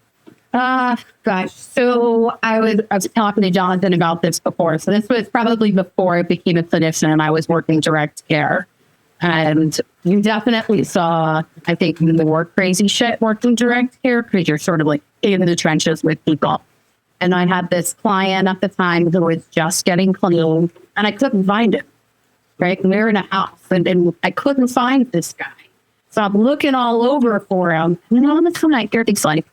Gosh. So I was talking to Jonathan about this before. So this was probably before I became a clinician and I was working direct care. And you definitely saw, I think, more crazy shit working direct care because you're sort of like in the trenches with people. And I had this client at the time who was just getting clean and I couldn't find him. Right. We were in a house and I couldn't find this guy. So I'm looking all over for him. And all of a sudden I hear things like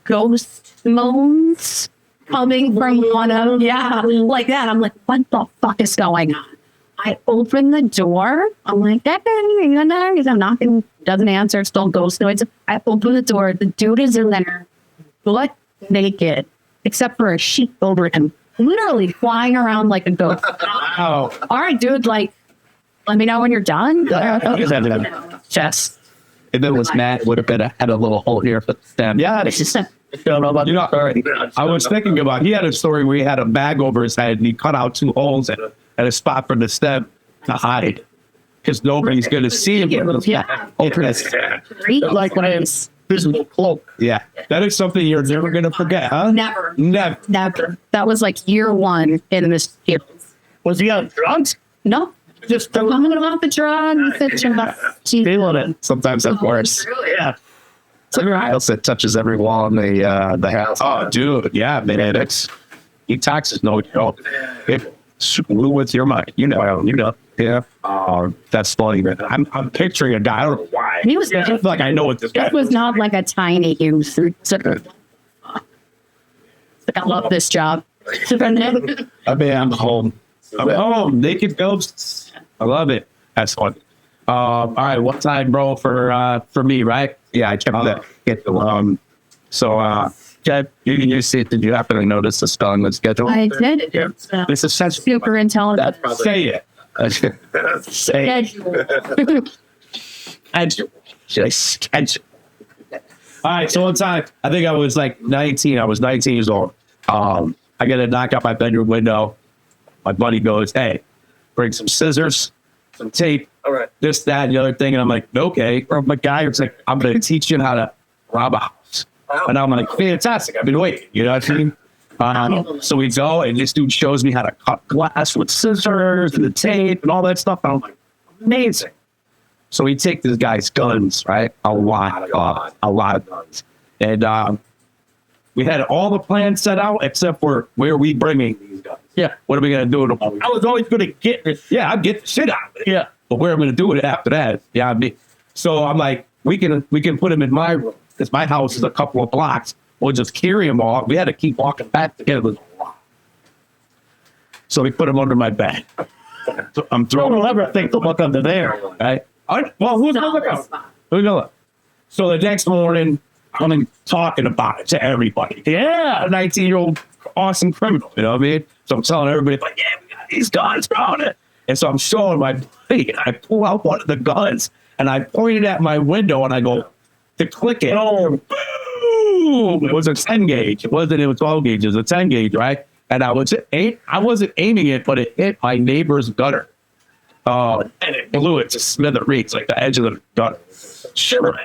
ghost moans coming from one of, like that. I'm like, what the fuck is going on? I open the door. I'm like, I'm knocking, doesn't answer, still ghost noise. I open the door. The dude is in there, butt naked, except for a sheet over him, literally flying around like a ghost. Oh. All right, dude, like, let me know when you're done. Just. If it was Matt, it would have had a little hole here for the stem. Yeah, it's just. I was thinking about, he had a story where he had a bag over his head and he cut out 2 holes at a spot for the stem to hide because nobody's going to see him. Yeah. Like when it's visible cloak. Yeah. That is something you're never going to forget, huh? Never. Never. That was like year 1 in this field. Was he on drugs? No. Just coming off the drugs. Feeling it. Sometimes that's worse. Yeah. It's like a house that touches every wall in the house. Oh, dude. Yeah, man. He taxes no joke. It screw with your mind. Yeah. That's funny, man. I'm picturing a guy. I don't know why. He was I feel like I know what this guy It was not like a tiny use. I love this job. I mean, I'm home. Naked ghosts. I love it. That's fun. All right, one time, bro, for me, right? Yeah, I checked that. You see, did you happen to notice the spelling of the schedule? I did. This is such Super intelligent. say it. Say it. Schedule. All right, so one time, I think I was like 19. I was 19 years old. I get a knock out my bedroom window. My buddy goes, "Hey, bring some scissors, some tape, this, that, and the other thing." And I'm like, "Okay." Or my guy was like, "I'm going to teach you how to rob a house." And I'm like, "Fantastic. I've been waiting." You know what I mean? So we go, and this dude shows me how to cut glass with scissors and the tape and all that stuff. And I'm like, amazing. So we take this guy's guns, right? A lot of guns. And we had all the plans set out except for where we bringing these guns. Yeah. What are we going to do with them? I was always going to get this. Yeah, I'd get the shit out of it. Yeah. But where am I going to do it after that? Yeah, so I'm like, we can put them in my room because my house is a couple of blocks. We'll just carry them all. We had to keep walking back to get them. So we put them under my bed. So I'm throwing. Don't ever think to look under there. Right? Well, who's gonna look out? Who's gonna look? So the next morning, I'm talking about it to everybody. Yeah, a 19-year-old awesome criminal. You know what I mean? So I'm telling everybody, like, yeah, we got these guns around it. And so I'm showing my buddy, and I pull out one of the guns, and I point it at my window, and I go to click it. Oh, boom! It was a 10 gauge. It wasn't. It was 12 gauge. It was a 10 gauge, right? And I wasn't aiming it, but it hit my neighbor's gutter. And it blew it to smithereens, like the edge of the gutter. Sure.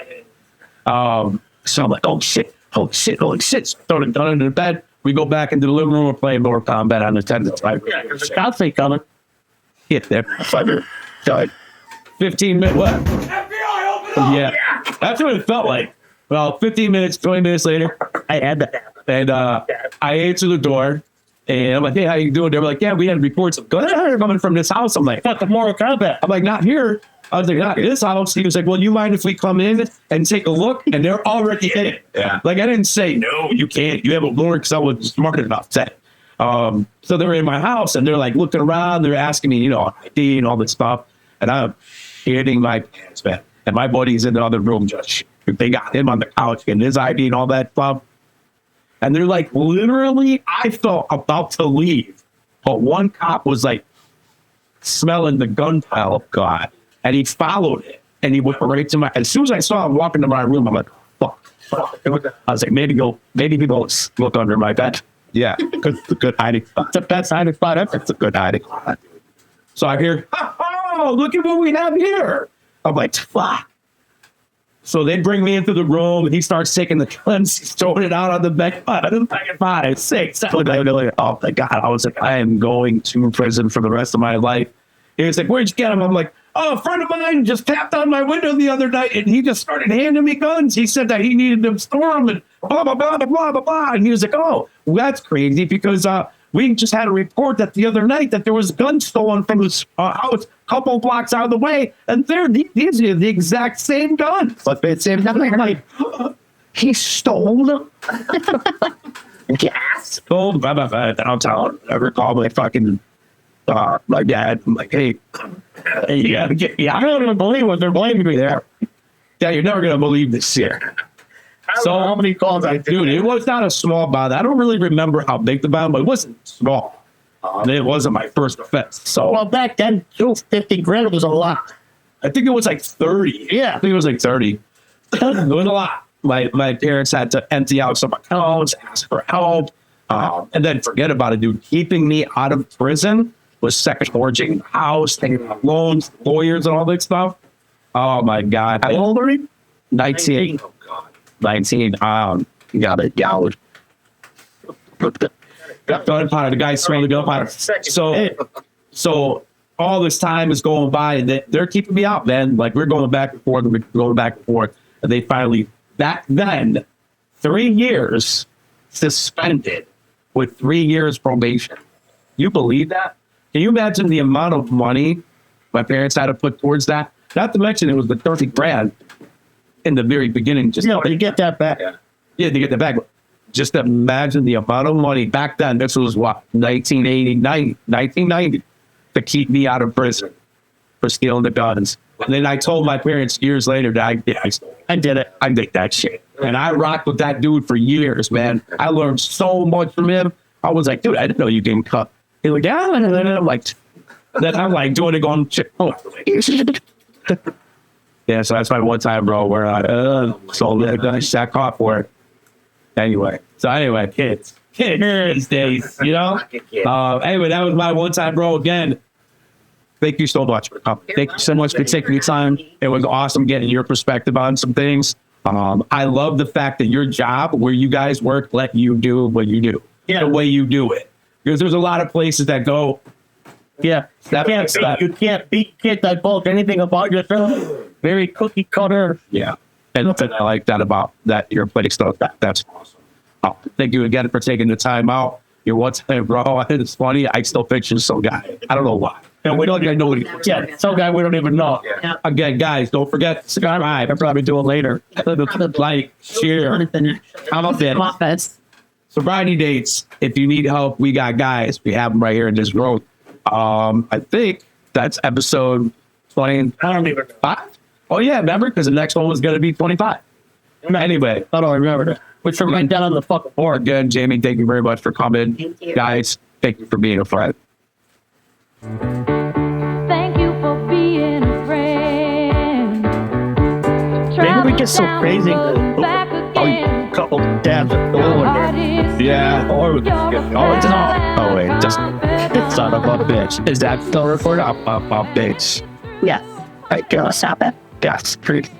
So I'm like, oh shit. So throw the gun into the bed. We go back into the living room. We're playing Mortal Kombat on the 10th. The cops ain't coming. Hit there. Fucker. Died. 15 minutes. What? FBI, open up! Yeah. That's what it felt like. Well, 15 minutes, 20 minutes later, I had that happen. And I answer the door. And I'm like, hey, how you doing? They were like, yeah, we had reports of guns coming from this house. I'm like, What the Mortal Kombat? I'm like, not here. I was like, not in this house. He was like, well, you mind if we come in and take a look? And they're already in it. Yeah. Like, I didn't say, no, you can't. You have a warrant because I was smart enough to. So they were in my house and they're like looking around. They're asking me, ID and all this stuff. And I'm hitting my pants, man. And my buddy's in the other room. Just they got him on the couch and his ID and all that stuff. And they're like, literally, I felt about to leave. But one cop was like smelling the gun pile of God. And he followed it. And he went right to as soon as I saw him walk into my room, I'm like, fuck. I was like, maybe people look under my bed. Yeah, because it's a good hiding spot. It's the best hiding spot ever. It's a good hiding spot. So I hear, oh, look at what we have here. I'm like, fuck. So they bring me into the room, and he starts taking the guns, he's throwing it out on the bed. 5, 6, 7. Oh my God. I was like, I am going to prison for the rest of my life. He was like, where'd you get him? I'm like, oh, a friend of mine just tapped on my window the other night, and he just started handing me guns. He said that he needed them store them, and blah, blah, blah, blah, blah, blah. And he was like, oh, well, that's crazy, because we just had a report that the other night that there was guns stolen from this house a couple blocks out of the way, and these are the exact same guns. But it's same gun. I'm like, he stole them? Gas? Stole them? I'll tell him. Never call my fucking my dad. I'm like, hey, you gotta get me. I don't even believe what they're blaming me there. Yeah, you're never gonna believe this here. So how many calls I dude? It was not a small bond. I don't really remember how big the bond, but it wasn't small. It wasn't my first offense. So Well, back then, $50,000 was a lot. I think it was like 30. Yeah. I think it was like 30. It was a lot. My parents had to empty out some accounts, ask for help, and then forget about it, dude. Keeping me out of prison was second mortgaging the house, taking out loans, lawyers, and all that stuff. Oh my God! How old are you? 19. Oh God, 19. Got it. Got gunpowder. The guy smelled the gunpowder. So all this time is going by, and they're keeping me out, man. Like we're going back and forth, and they finally back then 3 years suspended with 3 years probation. You believe that? Can you imagine the amount of money my parents had to put towards that? Not to mention it was the 30 grand in the very beginning. Just you get that back. Yeah, to get that back. Just imagine the amount of money back then. This was what, 1990, to keep me out of prison for stealing the guns. And then I told my parents years later that I did it. I did that shit. And I rocked with that dude for years, man. I learned so much from him. I was like, dude, I didn't know you can cut. He was like, yeah, and then I'm like doing it going, shit. Oh. Yeah, so that's my one time, bro, where I got caught for it. Anyway, kids these days, anyway, that was my one time, bro. Again, thank you so much for coming. Thank you so much for taking your time. It was awesome getting your perspective on some things. I love the fact that your job, where you guys work, let you do what you do, the way you do it. Because there's a lot of places that go, you can't divulge anything about yourself. Very cookie cutter. Yeah. And I like that about that, your place stuff. That's awesome. Thank you again for taking the time out. You're one time, bro. It's funny. I still picture some guy. I don't know why. And we don't even know what he looks like. Yeah, some guy we don't even know. Yeah. Again, guys, don't forget to subscribe. I'll probably do it later. Like, share. How about that? Office. sobriety dates. If you need help, we got guys. We have them right here in this room. I think that's episode 25. I don't even know. Oh yeah, remember? Because the next one was going to be 25. Anyway, I don't remember that. Which are right down on the fucking board. again, Jamie, thank you very much for coming. Thank you. Guys, thank you for being a friend. Thank you for being a friend. Maybe we get so crazy. Back again. Couple dabs of oil in there. Yeah. Or Oh, it's not. Oh, wait. Just son of a bitch. Is that still recorded? Up, bitch. Yeah. I gotta stop it. Yes. Pretty.